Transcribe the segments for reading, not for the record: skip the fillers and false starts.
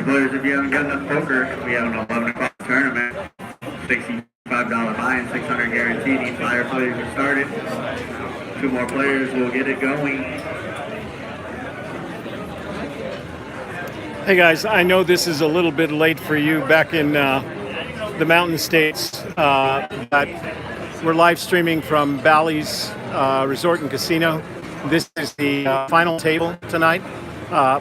Players, if you haven't got enough poker, we have an 11 o'clock tournament. $65 buy-in, 600 guaranteed. Each buyer players are started. 2 more players will get it going. Hey guys, I know this is a little bit late for you back in the Mountain States, but we're live streaming from Bally's Resort and Casino. This is the final table tonight.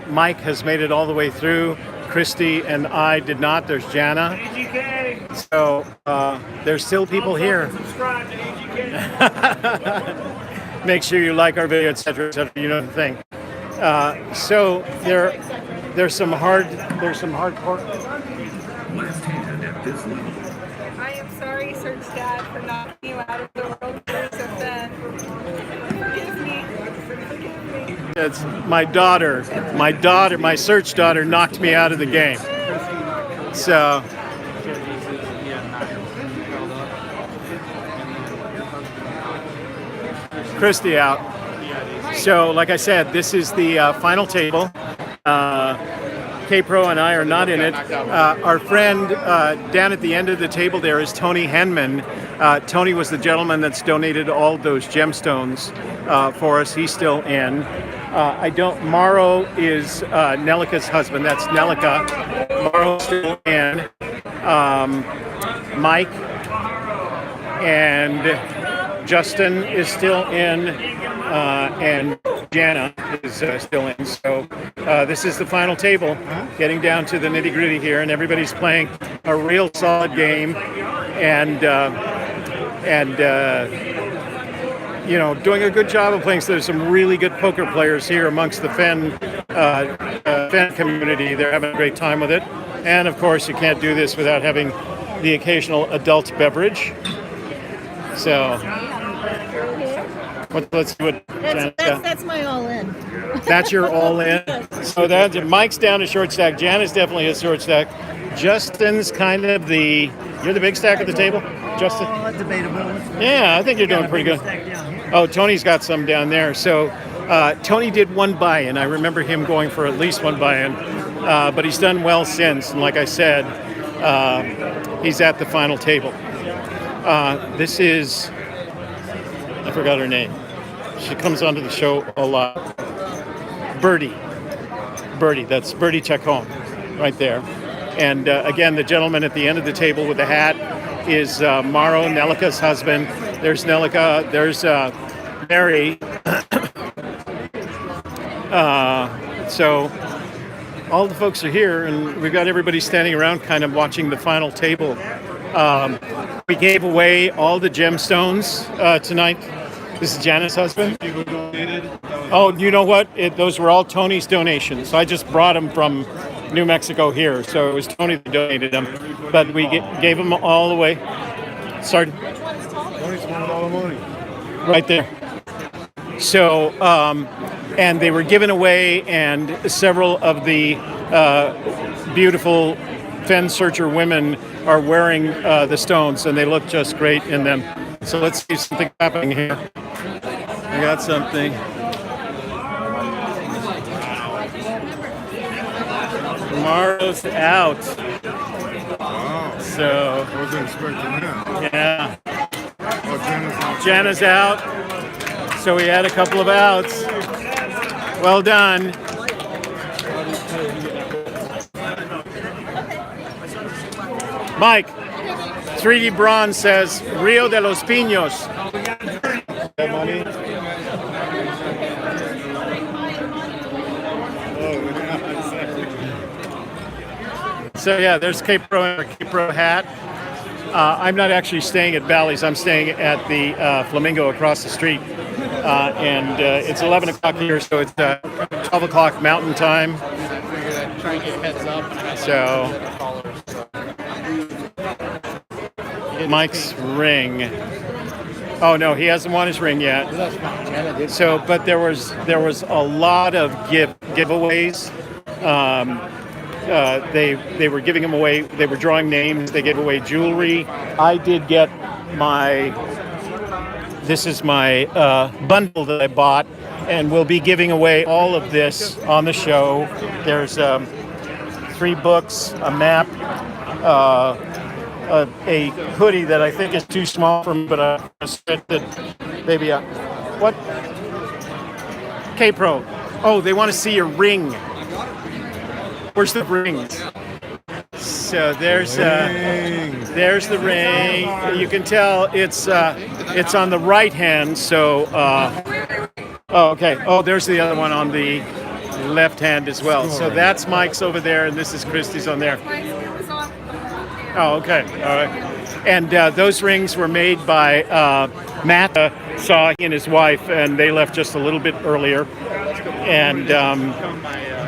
Mike has made it all the way through. Christy and I did not. There's Jana. So there's still people here. Make sure you like our video, etc., etc. You know the thing. So there's some hardcore. I am sorry, Search Dad, for knocking you out of the World Series of Fenn. Forgive me. It's my daughter, my search daughter knocked me out of the game. So Christy out. So like I said, this is the final table. K-Pro and I are not in it. Our friend down at the end of the table there is Tony Henman. Tony was the gentleman that's donated all those gemstones for us. He's still in. Mauro is Nelica's husband. That's Nelica. Mauro's still in. Mike and Justin is still in. And Jana is still in. So this is the final table, getting down to the nitty-gritty here, and everybody's playing a real solid game, and you know, doing a good job of playing. So there's some really good poker players here amongst the Fenn community. They're having a great time with it, and of course, you can't do this without having the occasional adult beverage. So. Let's do it. That's my all-in. That's your all-in. So that's Mike's down to short stack. Jan is definitely a short stack. Justin's kind of you're the big stack at the table, Justin? Oh, that's debatable. Yeah, I think you're doing pretty good. Oh, Tony's got some down there. So Tony did one buy-in. I remember him going for at least one buy-in, but he's done well since. And like I said, he's at the final table. This is, I forgot her name. She comes onto the show a lot. Birdie, that's Birdie Chacon right there. And again, the gentleman at the end of the table with the hat is Mauro, Nelica's husband. There's Nelica, there's Mary. So all the folks are here, and we've got everybody standing around kind of watching the final table. We gave away all the gemstones tonight. This is Jana's husband. Oh, you know what? Those were all Tony's donations. I just brought them from New Mexico here, so it was Tony that donated them. But we gave them all away. Sorry. Tony's wanted all the money. Right there. So, and they were given away, and several of the beautiful Fenn searcher women are wearing the stones, and they look just great in them. So let's see something happening here. I got something. Tomorrow's out. Wow. So. I wasn't expecting that. Yeah. Oh, Jana's out. So we had a couple of outs. Well done. Mike, 3D Bronze says Rio de los Pinos. money. So yeah, there's K-Pro and our K-Pro hat. I'm not actually staying at Bally's. I'm staying at the Flamingo across the street. And it's 11 o'clock here, so it's 12 o'clock Mountain Time. So Mike's ring. Oh no, he hasn't won his ring yet. So, but there was a lot of giveaways. They were giving them away. They were drawing names. They gave away jewelry. I did get this is my bundle that I bought, and we'll be giving away all of this on the show. There's 3 books, a map, a hoodie that I think is too small for me, but I expected maybe what? K-Pro. Oh, they want to see your ring. Where's the rings? So there's the ring. You can tell it's on the right hand. So oh, okay. Oh, there's the other one on the left hand as well. So that's Mike's over there, and this is Christy's on there. Oh, okay. All right. And those rings were made by Matt. Saw he and his wife, and they left just a little bit earlier. And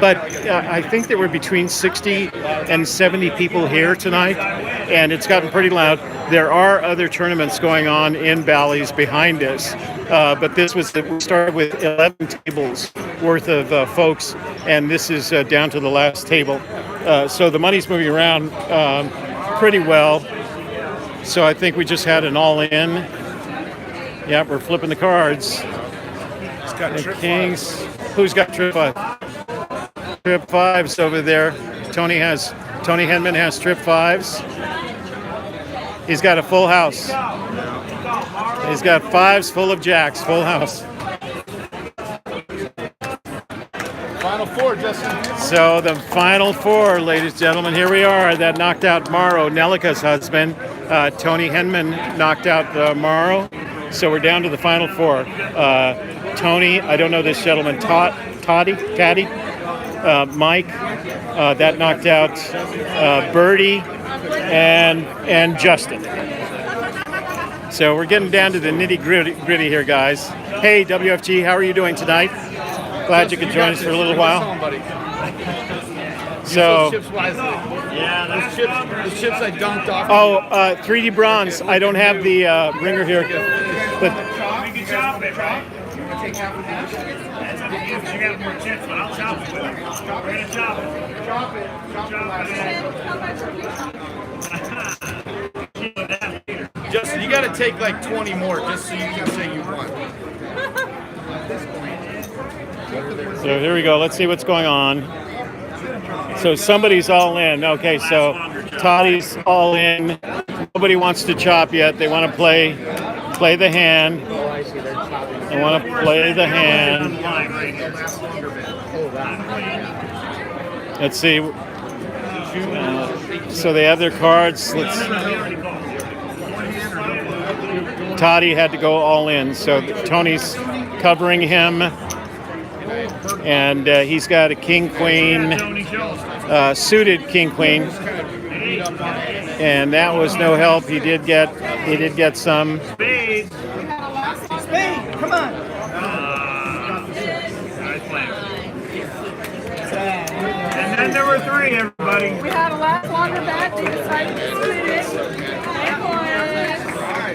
but I think there were between 60 and 70 people here tonight, and it's gotten pretty loud. There are other tournaments going on in Bally's behind us, but we started with 11 tables worth of folks, and this is down to the last table. So the money's moving around pretty well. So I think we just had an all-in. Yeah, we're flipping the cards. The Kings. Who's got trip 5? Trip 5's over there. Tony Henman has trip 5s. He's got a full house. He's got 5s full of jacks, full house. Final 4, Justin. So the final 4, ladies and gentlemen, here we are. That knocked out Morrow, Nelica's husband. Tony Henman knocked out Morrow. So we're down to the final 4. Tony, I don't know this gentleman, Taddy, Mike, that knocked out Birdie and Justin. So we're getting down to the nitty gritty here, guys. Hey, WFG, how are you doing tonight? Glad you could join us for a little while. So, yeah, those chips I dunked off. Oh, 3D bronze. I don't have the ringer here, but. Justin, you got to take like 20 more just so you can say you won. So here we go. Let's see what's going on. So somebody's all in. Okay, so Toddy's all in. Nobody wants to chop yet. They want to play the hand. They want to play the hand. Let's see. So they have their cards. Toddy had to go all in. So Tony's covering him. And he's got a king-queen, suited king-queen. And that was no help. He did get some. Spade, come on. And then there were 3, everybody. We had a last longer bet. We decided to split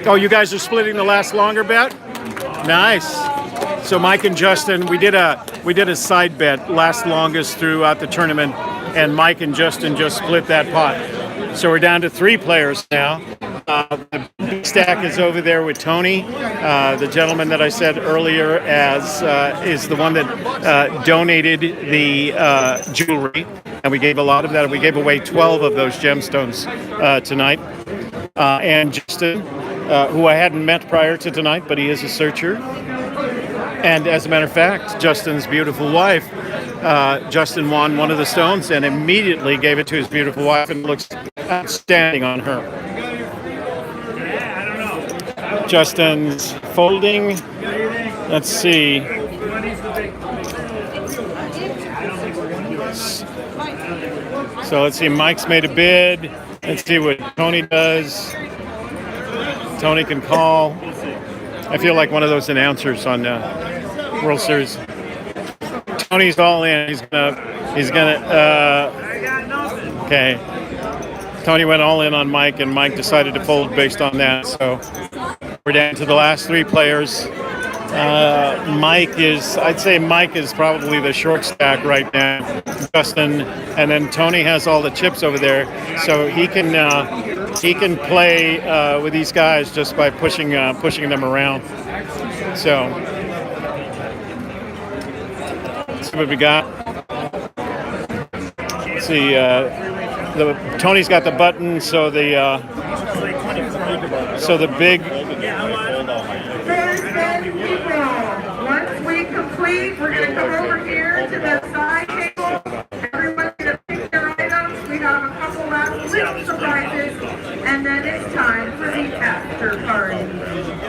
it. Oh, you guys are splitting the last longer bet? Nice. So Mike and Justin, we did a side bet, last longest throughout the tournament, and Mike and Justin just split that pot. So we're down to 3 players now. The big stack is over there with Tony. The gentleman that I said earlier is the one that donated the jewelry, and we gave a lot of that. We gave away 12 of those gemstones tonight. And Justin, who I hadn't met prior to tonight, but he is a searcher. And as a matter of fact, Justin's beautiful wife, Justin won one of the stones and immediately gave it to his beautiful wife, and it looks outstanding on her. Justin's folding. Let's see. So let's see, Mike's made a bid. Let's see what Tony does. Tony can call. I feel like one of those announcers on World Series. Tony's all in. He's gonna. Okay. Tony went all in on Mike, and Mike decided to fold based on that. So we're down to the last three players. I'd say Mike is probably the short stack right now. Justin, and then Tony has all the chips over there, so he can play with these guys just by pushing them around. So let's see what we got. Let's see. Tony's got the button, so the big. Once we complete, we're going to come over here to the side table. Everyone's going to pick their items. We have a couple last little surprises, and then it's time for the after party.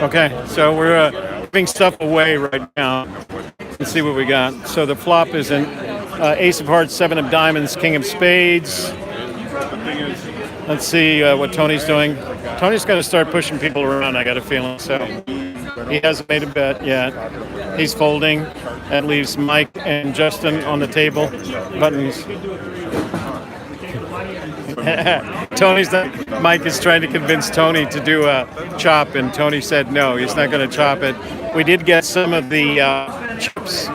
Okay, so we're giving stuff away right now. Let's see what we got. So the flop is an Ace of Hearts, 7 of Diamonds, King of Spades. Let's see what Tony's doing. Tony's got to start pushing people around, I got a feeling. So he hasn't made a bet yet. He's folding. That leaves Mike and Justin on the table. Buttons. Mike is trying to convince Tony to do a chop, and Tony said no, he's not going to chop it. We did get some of the chips.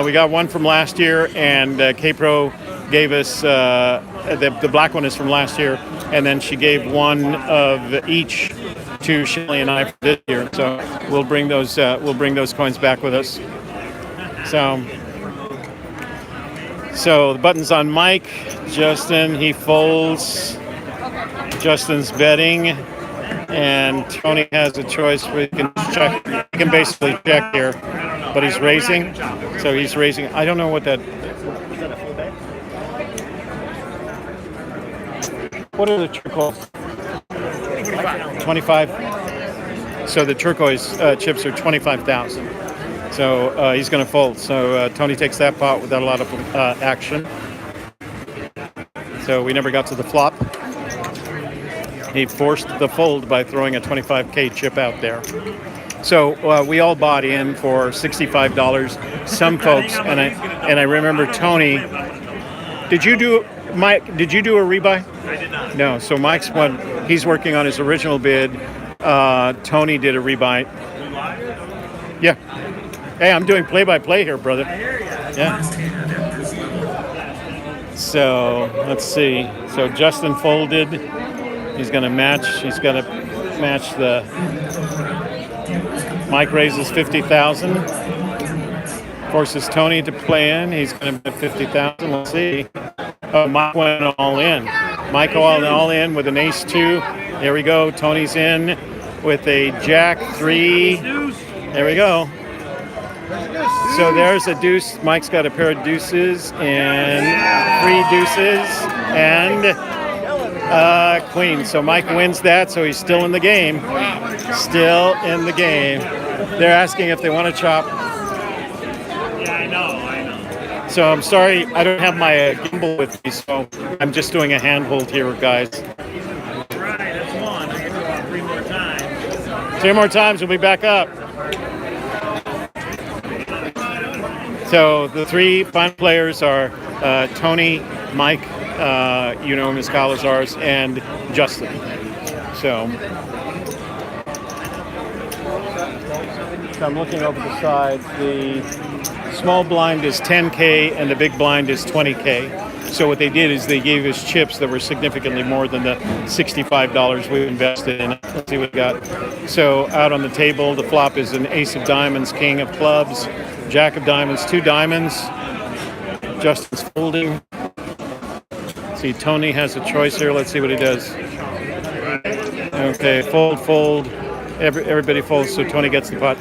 We got one from last year, and K-Pro gave us the black one is from last year, and then she gave one of each to Shelly and I for this year. So we'll bring those coins back with us. So the button's on Mike. Justin, he folds. Justin's betting, and Tony has a choice. We can check. He can basically check here, but he's raising. So he's raising. I don't know what that. What are the turquoise? 25. So the turquoise chips are 25,000. So he's going to fold. So Tony takes that pot without a lot of action. So we never got to the flop. He forced the fold by throwing a 25K chip out there. So we all bought in for $65. Some folks, and I remember Tony. Did you do a rebuy? I did not. No. So Mike's one. He's working on his original bid. Tony did a rebuy. Yeah. Hey, I'm doing play-by-play here, brother. I hear you. Yeah. So let's see. So Justin folded. He's going to match. He's going to match the. Mike raises 50,000. Forces Tony to play in. He's going to bet 50,000. Let's see. Oh, Mike went all in. Mike all in with an ace 2. There we go. Tony's in with a jack 3. There we go. So there's a deuce. Mike's got a pair of deuces and 3 deuces and queen. So Mike wins that, so he's still in the game. Still in the game. They're asking if they want to chop. Yeah, I know. So I'm sorry, I don't have my gimbal with me, so I'm just doing a handhold here, guys. Right, that's one. I can do it 3 more times. 3 more times, we'll be back up. So the 3 final players are Tony, Mike, you know him as Calazars, and Justin. So I'm looking over the sides. The small blind is 10K and the big blind is 20K. So what they did is they gave us chips that were significantly more than the $65 we invested in. Let's see what we got. So out on the table, the flop is an ace of diamonds, king of clubs, jack of diamonds, 2 diamonds. Justin's folding. See, Tony has a choice here. Let's see what he does. Okay, fold. Everybody folds, so Tony gets the pot.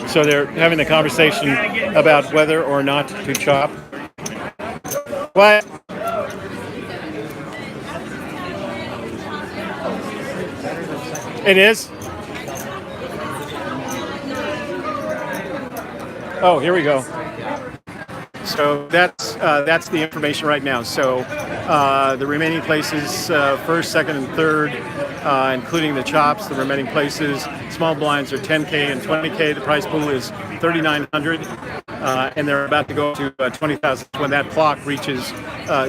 So they're having the conversation about whether or not to chop. What? It is? Oh, here we go. So that's the information right now. So the remaining places, first, second, and third, including the chops, the remaining places. Small blinds are 10K and 20K. The prize pool is 3,900, and they're about to go to 20,000. When that clock reaches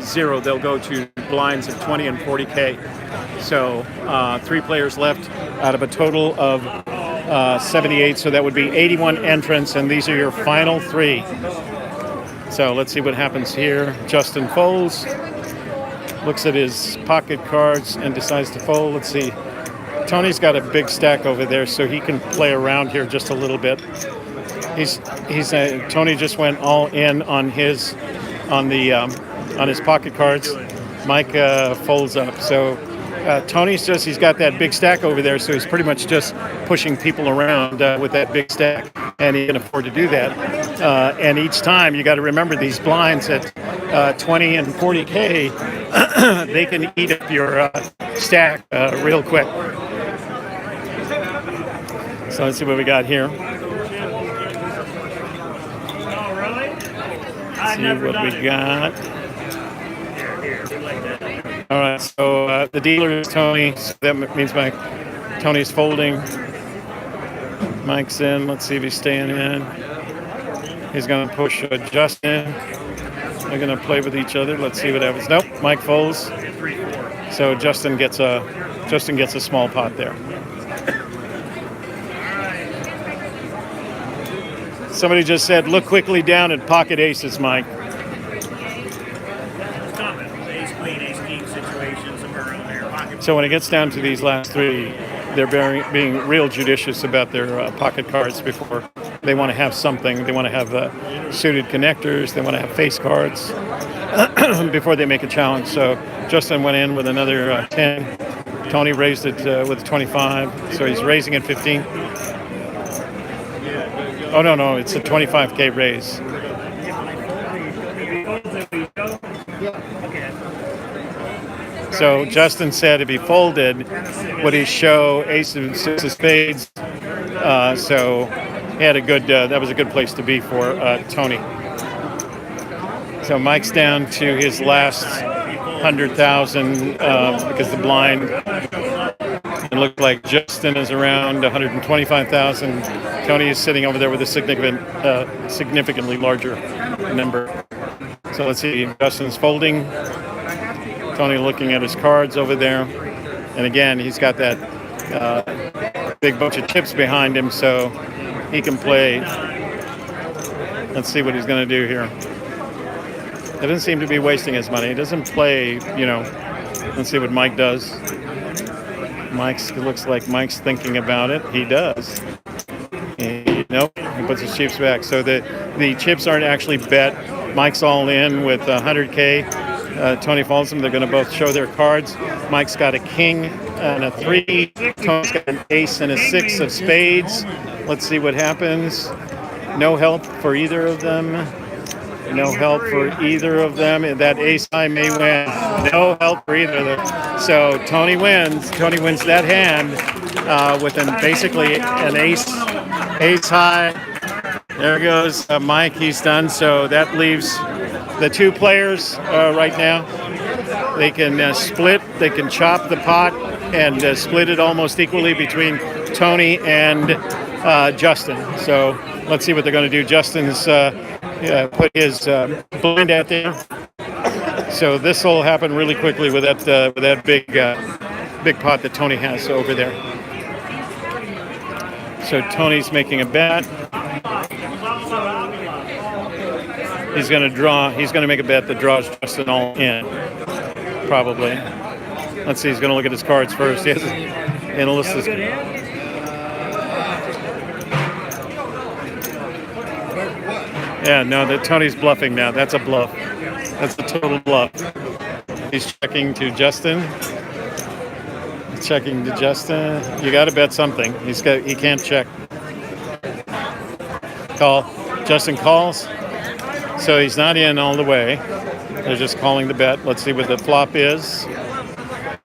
0, they'll go to blinds of 20 and 40K. So 3 players left out of a total of 78, so that would be 81 entrants, and these are your final 3. So let's see what happens here. Justin folds, looks at his pocket cards and decides to fold. Let's see. Tony's got a big stack over there, so he can play around here just a little bit. Tony just went all in on his pocket cards. Mike folds up. So he's got that big stack over there, so he's pretty much just pushing people around with that big stack, and he can afford to do that. And each time, you got to remember these blinds at 20 and 40K, they can eat up your stack real quick. So let's see what we got here. Oh, really? See what we got. All right, so the dealer is Tony. So that means Tony's folding. Mike's in. Let's see if he's staying in. He's going to push Justin. They're going to play with each other. Let's see what happens. Nope, Mike folds. So Justin gets a small pot there. Somebody just said, look quickly down at pocket aces, Mike. So when it gets down to these last 3, they're being real judicious about their pocket cards before they want to have something. They want to have suited connectors. They want to have face cards before they make a challenge. So Justin went in with another 10. Tony raised it with 25. So he's raising at 15. Oh, no, it's a 25K raise. So Justin said if he folded, would he show ace of 6 of spades? So he had that was a good place to be for Tony. So Mike's down to his last 100,000 because the blind. It looked like Justin is around 125,000. Tony is sitting over there with a significantly larger number. So let's see, Justin's folding. Tony looking at his cards over there. And again, he's got that big bunch of chips behind him, so he can play. Let's see what he's going to do here. He doesn't seem to be wasting his money. He doesn't play, let's see what Mike does. Looks like Mike's thinking about it. He does. Nope, he puts his chips back. So the chips aren't actually bet. Mike's all in with 100K. Tony folds them. They're going to both show their cards. Mike's got a king and a 3. Tony's got an ace and a 6 of spades. Let's see what happens. No help for either of them. No help for either of them. That ace high may win. No help for either of them. So Tony wins. Tony wins that hand with basically an ace high. There goes Mike. He's done. So that leaves the 2 players right now. They can split. They can chop the pot and split it almost equally between Tony and Justin. So let's see what they're going to do. Justin's put his blind out there. So this will happen really quickly with that big pot that Tony has over there. So Tony's making a bet. He's going to draw. He's going to make a bet that draws Justin all in, probably. Let's see. He's going to look at his cards first. He has analyst. Yeah, no, Tony's bluffing now. That's a bluff. That's a total bluff. He's checking to Justin. Checking to Justin. You got to bet something. He can't check. Call. Justin calls. So he's not in all the way. They're just calling the bet. Let's see what the flop is.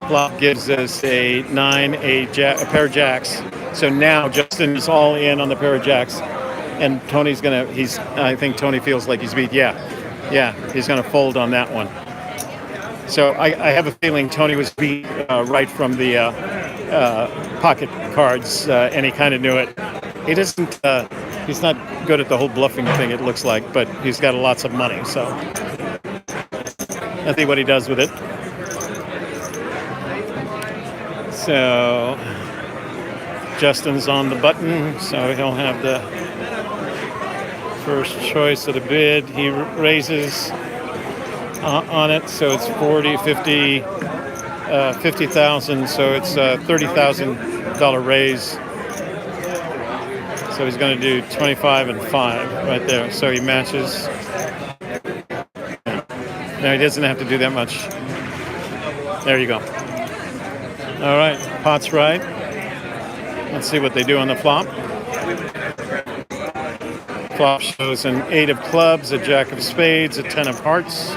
Flop gives us a 9, a pair of jacks. So now Justin is all in on the pair of jacks. And Tony's I think Tony feels like he's beat. Yeah, he's going to fold on that one. So I have a feeling Tony was beat right from the pocket cards, and he kind of knew it. He doesn't. He's not good at the whole bluffing thing, it looks like, but he's got lots of money, so let's see what he does with it. So Justin's on the button, so he'll have the first choice of the bid. He raises on it, so it's 40, 50, 50,000, so it's a $30,000 raise. So he's going to do 25 and 5 right there. So he matches. No, he doesn't have to do that much. There you go. All right, pot's right. Let's see what they do on the flop. Flop shows an 8 of clubs, a jack of spades, a 10 of hearts.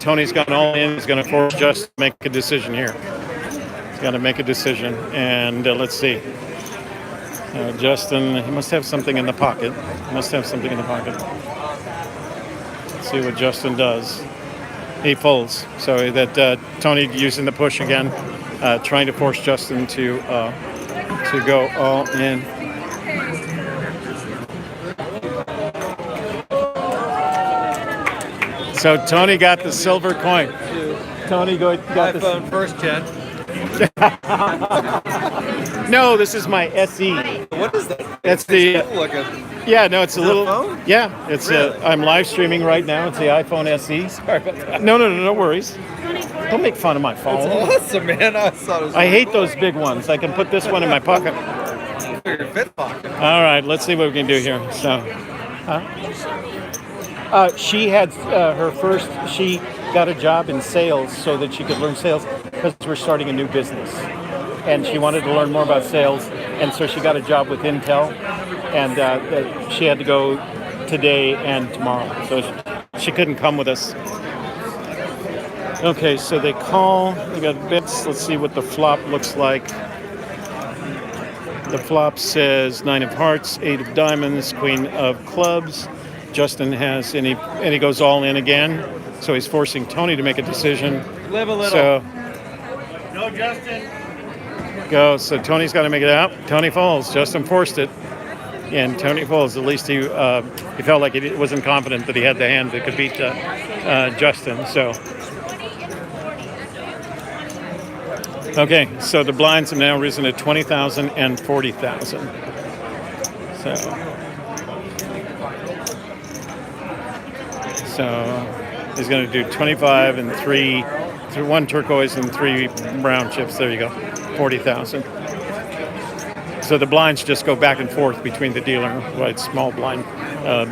Tony's gone all in. He's going to force Justin to make a decision here. He's got to make a decision, and let's see. Justin, he must have something in the pocket. Let's see what Justin does. He folds. So that Tony using the push again, trying to force Justin to go all in. So Tony got the silver coin. Tony got the iPhone first gen. No, this is my SE. What is that? That's the. Yeah, no, it's a little. phone? Yeah, it's I'm live streaming right now. It's the iPhone SE. Sorry about that. No worries. Don't make fun of my phone. That's awesome, man. I thought it was. I hate those big ones. I can put this one in my pocket. your fit pocket. All right, let's see what we can do here. So, she had her first. She got a job in sales so that she could learn sales because we're starting a new business, and she wanted to learn more about sales, and so she got a job with Intel, and she had to go today and tomorrow, so she couldn't come with us. Okay, so they call. We got bits. Let's see what the flop looks like. The flop says 9 of hearts, 8 of diamonds, queen of clubs. Justin has, and he goes all in again. So he's forcing Tony to make a decision. Live a little. So No, Justin. go. So Tony's got to make it out. Tony falls. Justin forced it, and Tony falls. At least he felt like he wasn't confident that he had the hand that could beat Justin. So. Okay, so the blinds have now risen to 20,000 and 40,000. So he's going to do 25 and 1 turquoise and 3 brown chips. There you go, 40,000. So the blinds just go back and forth between the dealer, right? Small blind,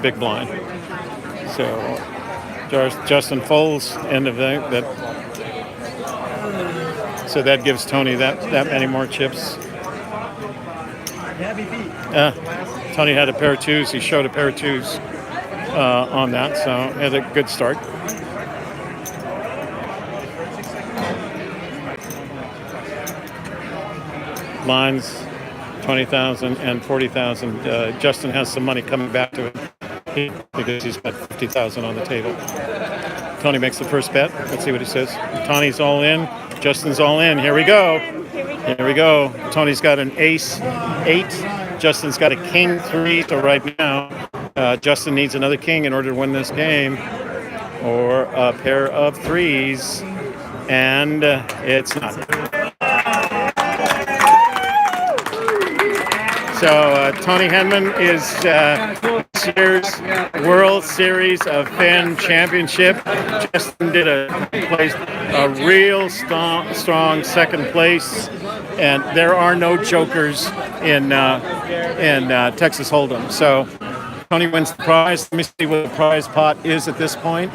big blind. So Justin folds, end of that. So that gives Tony that many more chips. Tony had a pair of 2s. He showed a pair of 2s on that, so had a good start. Lines, 20,000 and 40,000. Justin has some money coming back to him because he's got 50,000 on the table. Tony makes the first bet. Let's see what he says. Tony's all in. Justin's all in. Here we go. Tony's got an ace 8. Justin's got a king 3. So right now, Justin needs another king in order to win this game, or a pair of 3s, and it's not. So Tony Henman is this year's World Series of Fenn Championship. Justin placed a real strong second place, and there are no jokers in Texas Hold'em. So Tony wins the prize. Let me see what the prize pot is at this point.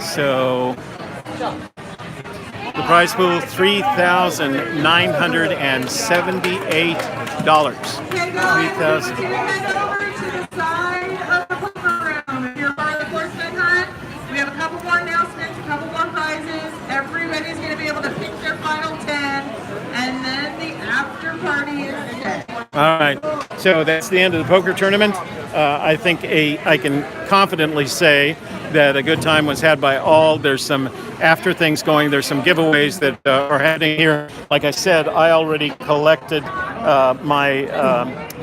So the prize pool, $3,978. Okay, guys, we're going to head over to the side of the poker room. If you're part of the Horseman Hunt, we have a couple more announcements, a couple more prizes. Everybody's going to be able to pick their final 10, and then the after party is today. All right, so that's the end of the poker tournament. I think I can confidently say that a good time was had by all. There's some after things going. There's some giveaways that are happening here. Like I said, I already collected my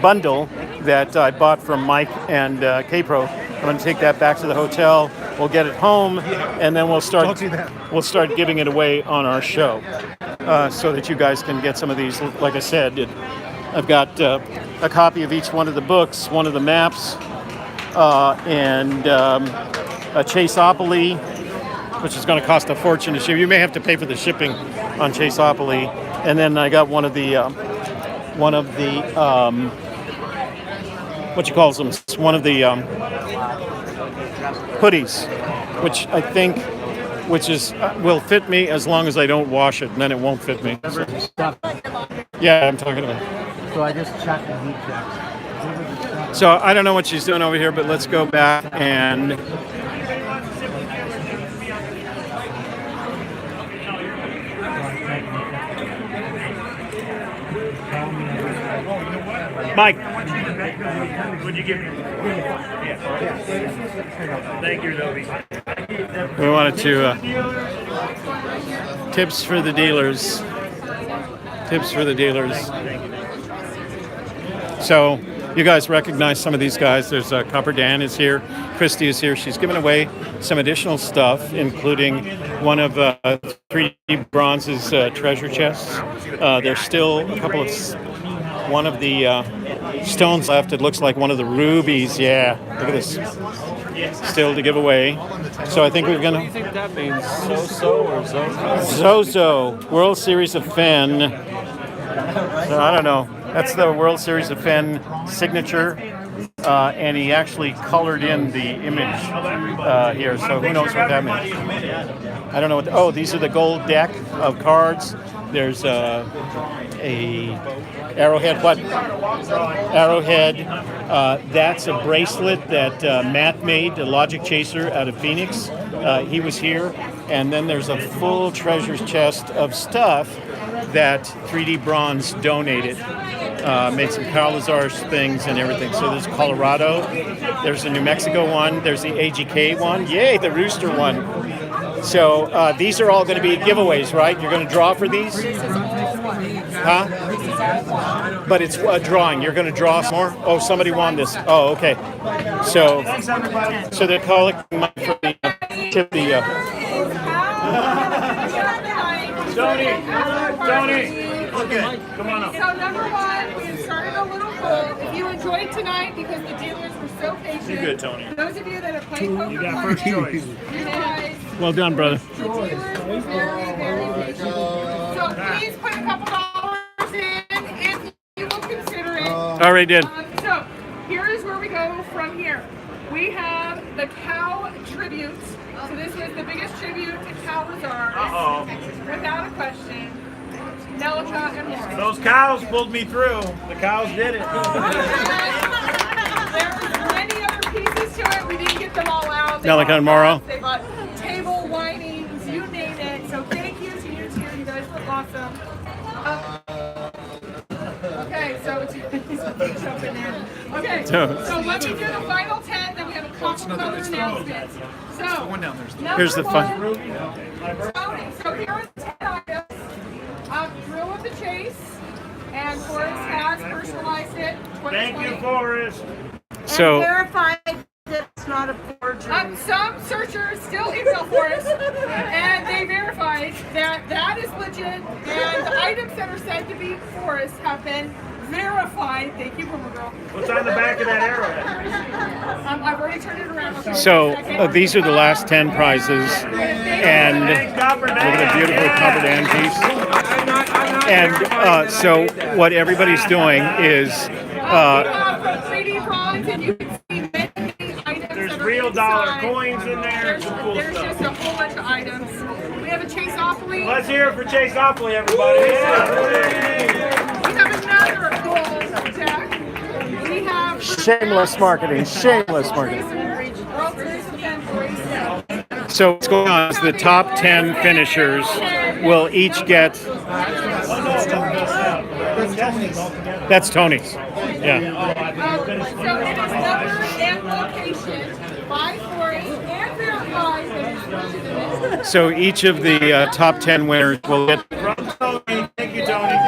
bundle that I bought from Mike and K-Pro. I'm going to take that back to the hotel. We'll get it home, and then we'll start giving it away on our show, so that you guys can get some of these. Like I said, I've got a copy of each one of the books, one of the maps, and a Chaseopoly, which is going to cost a fortune to ship. You may have to pay for the shipping on Chaseopoly, and then I got one of the what you calls them? One of the hoodies, which I think, will fit me as long as I don't wash it, and then it won't fit me. Yeah, I'm talking about. So I just checked the heat checks. So I don't know what she's doing over here, but let's go back and. Mike. What'd you give me? Thank you, Toby. We wanted to tips for the dealers. Tips for the dealers. So you guys recognize some of these guys. There's Copper Dan is here. Christy is here. She's giving away some additional stuff, including one of 3D Bronze's treasure chests. There's still a couple of one of the stones left. It looks like one of the rubies. Yeah, look at this. Still to give away. So I think we're gonna. What do you think that means? So or Zozo? Zozo, World Series of Fenn. So I don't know. That's the World Series of Fenn signature, and he actually colored in the image here. So who knows what that means? I don't know what. Oh, these are the gold deck of cards. There's a arrowhead. What? Arrowhead. That's a bracelet that Matt made, the Logic Chaser out of Phoenix. He was here. And then there's a full treasure chest of stuff that 3D Bronze donated. Made some Carlazar things and everything. So there's Colorado. There's the New Mexico one. There's the AGK one. Yay, the Rooster one. So these are all going to be giveaways, right? You're going to draw for these? Huh? But it's a drawing. You're going to draw some more? Oh, somebody won this. Oh, okay. So they're collecting money for the tip the. Tony. Okay, come on up. So number one, we have started a little poll. If you enjoyed tonight, because the dealers were so patient. You're good, Tony. Those of you that have played poker, You got first choice. you guys, Well done, brother. the dealers were very, very patient. So please put a couple dollars in if you will consider it. Already did. So here is where we go from here. We have the cow tribute. So this was the biggest tribute to Cow Reserve. Uh-oh. Without a question. Nelica and more. Those cows pulled me through. The cows did it. There were many other pieces to it. We didn't get them all out. They Nelica bought and Morrow. cups, they bought table winings, you name it. So thank you to you two. You guys look awesome. Okay, so it's jumping in. Okay, so let me do the final 10. Then we have a couple other announcements. So Here's the fun. So here are the 10 items. Thrill of the Chase, and Forrest has personalized it. Thank you, Forrest. So Verified that it's not a forgery. Some searchers still email Forrest, and they verified that that is legit, and the items that are said to be Forrest have been verified. Thank you, Boomer Girl. What's on the back of that arrowhead? I've already turned it around. So these are the last 10 prizes, and look at the beautiful Copper Dan piece. And so what everybody's doing is from 3D Bronze, and you can see many items. There's that are real dollar inside. coins in there. Some cool There's stuff. just a whole bunch of items. We have a Chaseopoly. Let's hear it for Chaseopoly, everybody. Yeah. We have another cool deck. We have shameless marketing, shameless marketing. World Series of Fenn bracelet. So what's going on is the top 10 finishers will each get. That's Tony's. Yeah. So it is number So each of the top 10 winners will get Thank you, Tony.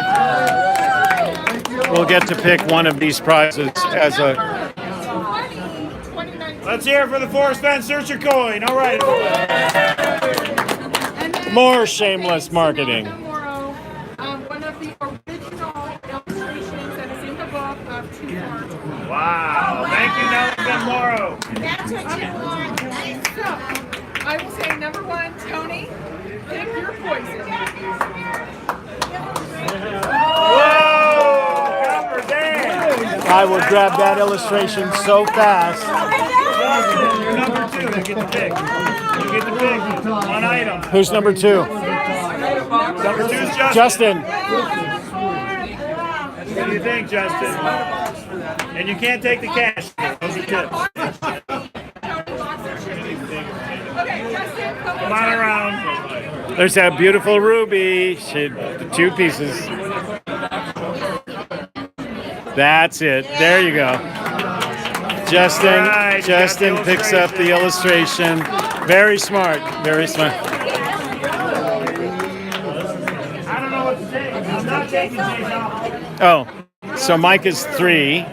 to pick one of these prizes as a. 2019. Let's hear it for the Forest Fenn Search Your Coin. All right. And then More shameless marketing. Tomorrow, one of the original illustrations that is in the book of 2 parts. Wow. Thank you, Nelson Morrow. That's what you want. So, I will say number 1, Tony, pick your poison. Whoa! Copper Dan. I will grab that illustration so fast. Justin, you're number 2. You get the pick. You get the pick. One item. Who's number 2? Number 2 is Justin. Justin. What do you think, Justin? And you can't take the cash. Those are tips. Okay, Justin, Come on around. There's that beautiful ruby. The 2 pieces. That's it. There you go. Justin. Right, Justin picks up the illustration. Very smart. Very smart. I don't know what to take. I'm not taking these off. Oh, so Mike is 3.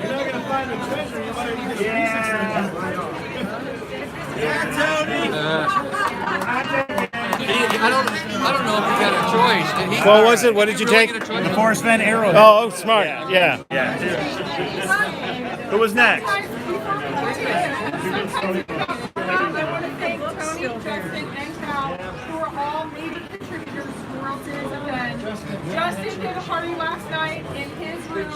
I don't know if he got a choice. Did he? What was it? What did you take? The Forest Fenn arrow. Oh, smart. Yeah. Who was next? I want to thank Tony, Justin, and Cal, who are all major contributors to the World Series of Fenn. Justin did a party last night in his room.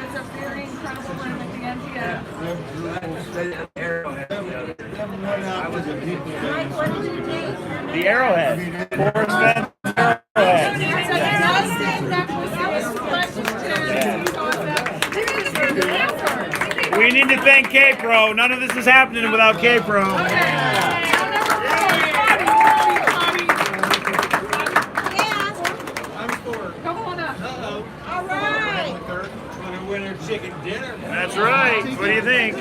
It's a very incredible room at the MGM. The arrowhead. Forest Fenn arrowhead. We need to thank K-Pro. None of this is happening without K-Pro. Come on up. All right. That's right. What do you think?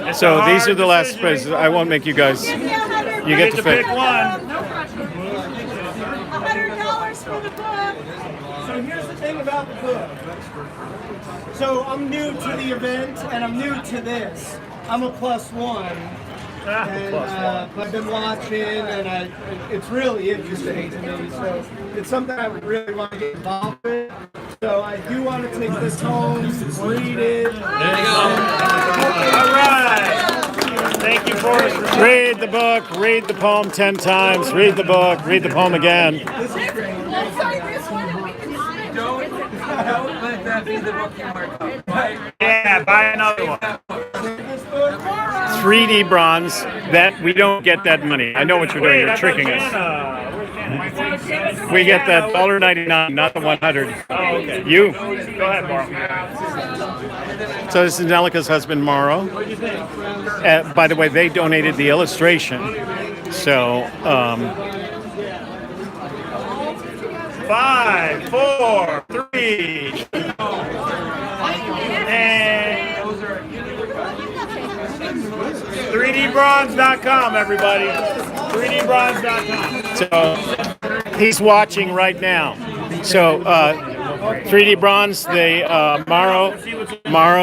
It's So a these hard are the last decision. prizes. I won't make you guys. Give me You $100. get to pick. one. No pressure. $100 for the book. So here's the thing about the book. So I'm new to the event and I'm new to this. I'm a +1. And I've been watching and it's really interesting to me. So it's something I would really want to get involved with. So I do want to take this home, read it. There you go. All right. Thank you, Forrest. Read the book. Read the poem 10 times. Read the book. Read the poem again. We'll sign this one and we can sign it. Don't let that be the book you mark up. Yeah, buy another one. 3D bronze. That we don't get that money. I know what you're doing. You're tricking us. We get that $1.99, not the 100. Oh, okay. You. Go ahead, Mark. So this is Nelica's husband, Morrow. By the way, they donated the illustration. So 5, 4, 3, and 3dbronze.com, everybody. 3dbronze.com. So he's watching right now. So 3D Bronze, they Morrow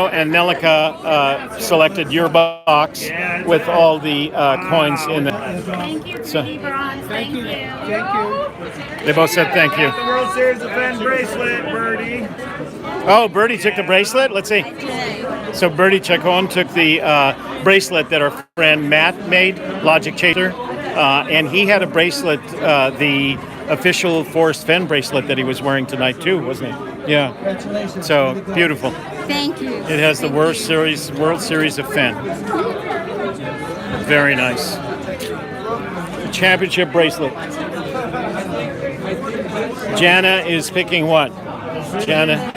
and Nelica selected your box with all the coins in it. Thank you, So- Pretty Bronze. Thank you. They both said thank you. The World Series of Fenn bracelet, Birdie. Oh, Birdie took the bracelet? Let's see. So Birdie Chacon took the bracelet that our friend Matt made, Logic Chaser. And he had a bracelet, the official Forest Fenn bracelet that he was wearing tonight too, wasn't he? Yeah. Congratulations. So beautiful. Thank you. It has the World Series of Fenn. Very nice. The championship bracelet. Jana is picking what? Jana.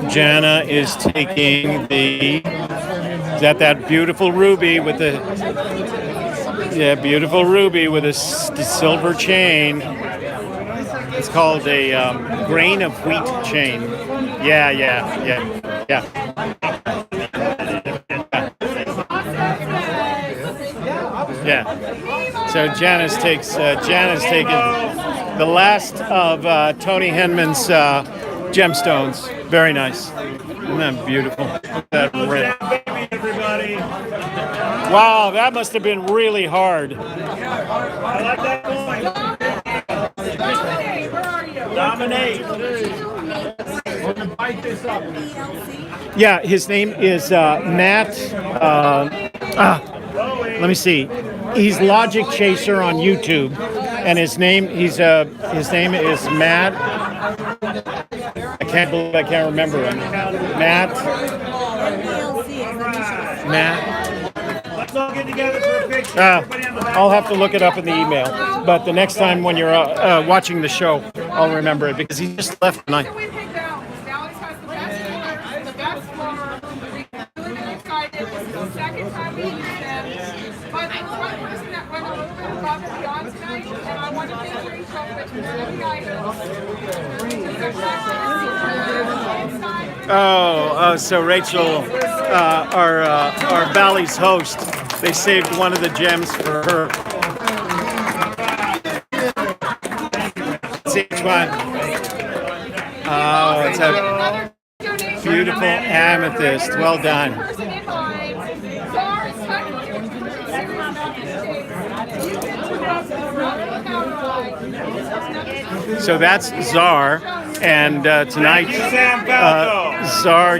Jana is taking the. Is that beautiful ruby with the. Yeah, beautiful ruby with a silver chain. It's called a grain of wheat chain. Yeah. Yeah. So Janice taking the last of Tony Henman's gemstones. Very nice. Isn't that beautiful? That red. Baby, everybody. Wow, that must have been really hard. I like that coin. Dominate. Yeah, his name is Matt. Let me see. He's Logic Chaser on YouTube, and his name is Matt. I can't believe I can't remember him. Matt. Let's all get together for a picture. I'll have to look it up in the email. But the next time when you're watching the show, I'll remember it because he just left tonight. We picked out Dallas has the best colors, the best floor. We're really excited. This is the second time we used them. But there was one person that went a little bit above and beyond tonight, and I want to thank Rachel with the items. So Rachel, our Bally's host, they saved one of the gems for her. Let's see which one. Oh, it's a beautiful amethyst. Well done. So that's Czar, and tonight Czar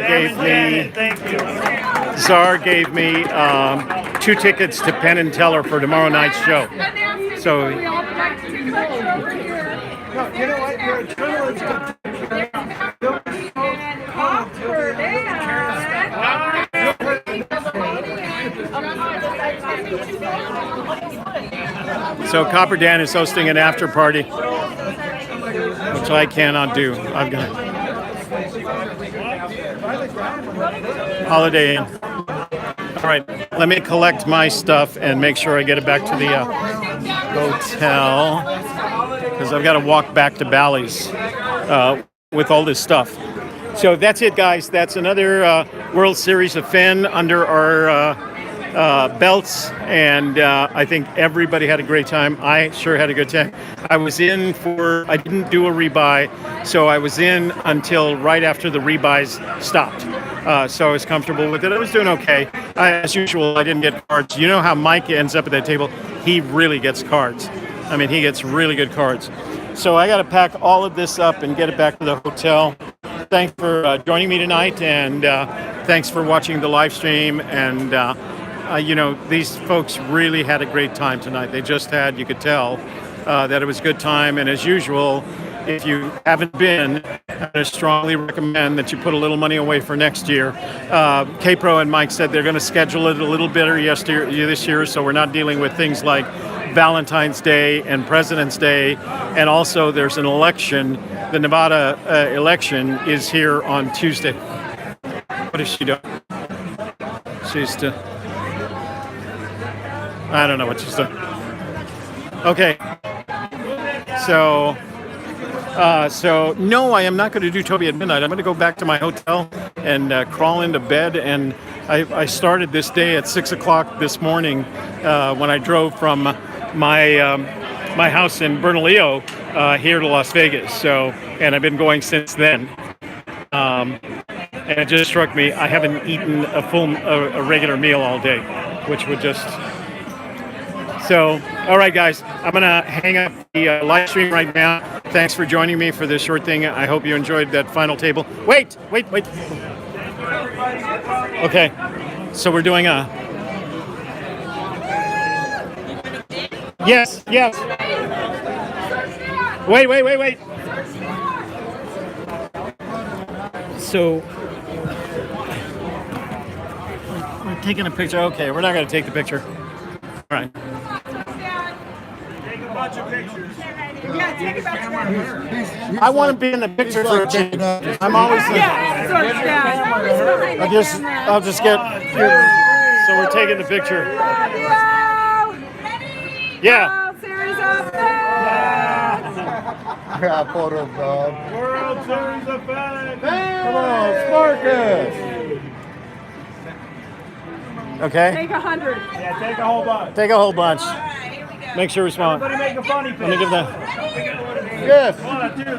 gave me 2 tickets to Penn and Teller for tomorrow night's show. So You know what? You're a So Copper Dan is hosting an after party, which I cannot do. I've got Holiday Inn. All right, let me collect my stuff and make sure I get it back to the hotel because I've got to walk back to Bally's with all this stuff. So that's it, guys. That's another World Series of Fenn under our belts, and I think everybody had a great time. I sure had a good time. I didn't do a rebuy, so I was in until right after the rebuys stopped. So I was comfortable with it. I was doing okay. As usual, I didn't get cards. You know how Mike ends up at that table? He really gets cards. I mean, he gets really good cards. So I got to pack all of this up and get it back to the hotel. Thanks for joining me tonight, and thanks for watching the live stream. And these folks really had a great time tonight. They just had, you could tell, that it was a good time. And as usual, if you haven't been, I strongly recommend that you put a little money away for next year. K-Pro and Mike said they're going to schedule it a little better this year, so we're not dealing with things like Valentine's Day and President's Day. And also there's an election. The Nevada election is here on Tuesday. What is she doing? She's still... I don't know what she's doing. Okay. So no, I am not going to do Toby at midnight. I'm going to go back to my hotel and crawl into bed. And I started this day at 6 o'clock this morning when I drove from my house in Bernalillo here to Las Vegas. So, and I've been going since then. And it just struck me, I haven't eaten a regular meal all day, which would just... So, all right, guys, I'm going to hang up the live stream right now. Thanks for joining me for this short thing. I hope you enjoyed that final table. Wait. Okay, so we're doing a... Yes. Wait. So, we're taking a picture. Okay, we're not going to take the picture. All right. Take a bunch of pictures. I want to be in the picture for a change. I'm always I'll just get here. So we're taking the picture. Yeah. Photo of World Series of Fenn. Come on, Sparkus! Okay? Take 100. Yeah, take a whole bunch. Take a whole bunch. Make sure we small. Everybody make a funny face. Let me give that. Yes. 1, 2, 3.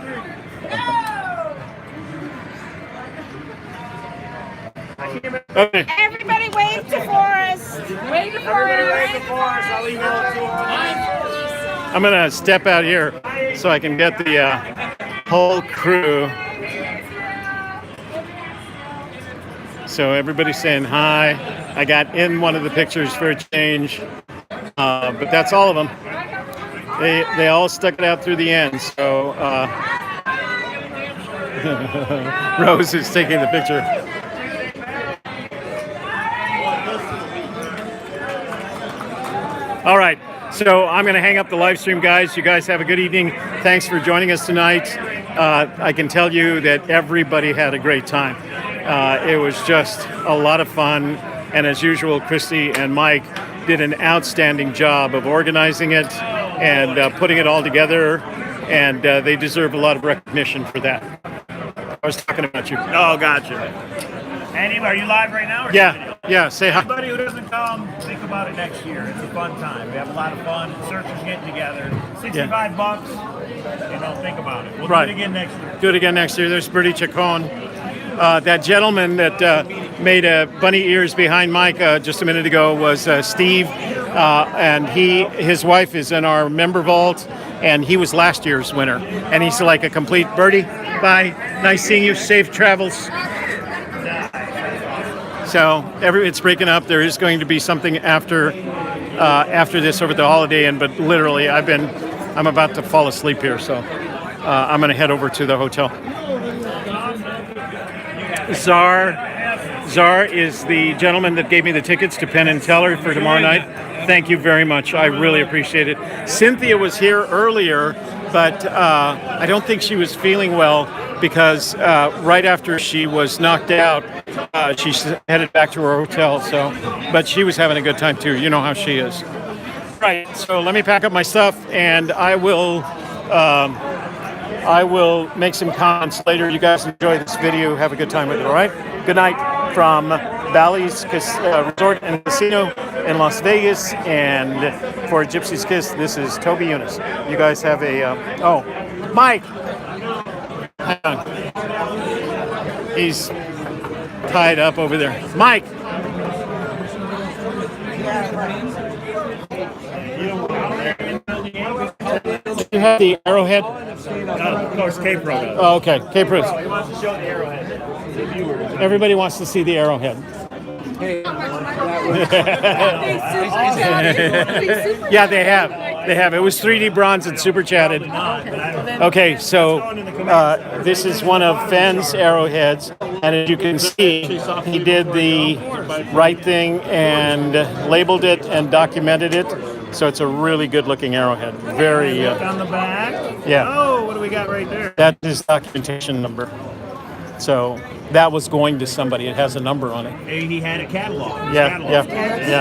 Okay. Everybody wave to Forrest. Wait for Everybody wave it. the Forrest. I'll leave it up to I'm gonna step out here so I can get the whole crew. So everybody's saying hi. I got in one of the pictures for a change, but that's all of them. They all stuck it out through the end. So Rose is taking the picture. All right, so I'm going to hang up the live stream, guys. You guys have a good evening. Thanks for joining us tonight. I can tell you that everybody had a great time. It was just a lot of fun. And as usual, Christy and Mike did an outstanding job of organizing it and putting it all together. And they deserve a lot of recognition for that. I was talking about you. Oh, gotcha. Andy, are you live right now? Or Yeah, say hi. Anybody who doesn't come, think about it next year. It's a fun time. We have a lot of fun. Searchers getting together. $65. Think about it. We'll do it again next year. Do it again next year. There's Bertie Chacon. That gentleman that made bunny ears behind Mike just a minute ago was Steve, and his wife is in our member vault, and he was last year's winner. And he's like a complete Bertie. Bye. Nice seeing you. Safe travels. So it's breaking up. There is going to be something after this over the holiday, but literally I'm about to fall asleep here, so I'm going to head over to the hotel. Czar is the gentleman that gave me the tickets to Penn and Teller for tomorrow night. Thank you very much. I really appreciate it. Cynthia was here earlier, but I don't think she was feeling well because right after she was knocked out, she headed back to her hotel. But she was having a good time too. You know how she is. Right. So let me pack up my stuff, and I will make some comments later. You guys enjoy this video. Have a good time with it. All right. Good night from Bally's Resort and Casino in Las Vegas, and for Gypsy Kiss, this is Toby Eunice. You guys have Mike. Hang on. He's tied up over there. Mike. Did you have the arrowhead? Of course, K-Pro does. Oh, okay. K-Pro. He wants to show the arrowhead. Everybody wants to see the arrowhead. Yeah, they have. It was 3D bronze and super chatted. Okay, so this is one of Fenn's arrowheads, and as you can see, he did the right thing and labeled it and documented it. So it's a really good-looking arrowhead. Very. Look on the back. Yeah. Oh, what do we got right there? That is documentation number. So that was going to somebody. It has a number on it. Hey, he had a catalog. Yeah. He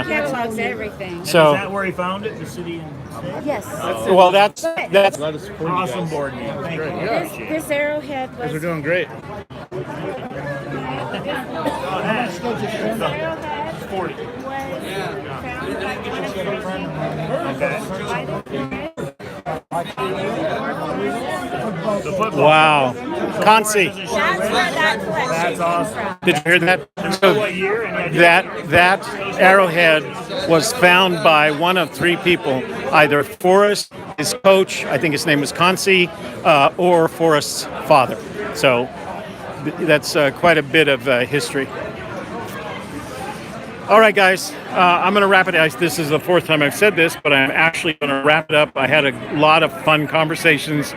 catalogs everything. So is that where he found it? The city and state? Yes. Well, that's Awesome board game. Thank you. This arrowhead was. We're doing great. This arrowhead 40. was found by The football. wow. Consi. That's where that collection That's awesome. came from. Did you hear that? So What year? And that arrowhead was found by one of three people, either Forrest, his coach, I think his name was Consi, or Forrest's father. So that's quite a bit of history. All right, guys, I'm going to wrap it. This is the fourth time I've said this, but I'm actually going to wrap it up. I had a lot of fun conversations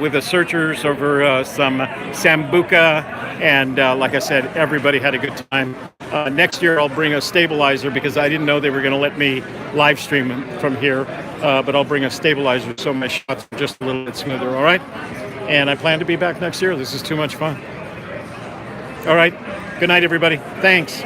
with the searchers over some Sambuca, and like I said, everybody had a good time. Next year, I'll bring a stabilizer because I didn't know they were going to let me live stream from here, but I'll bring a stabilizer so my shots are just a little bit smoother, all right? And I plan to be back next year. This is too much fun. All right. Good night, everybody. Thanks.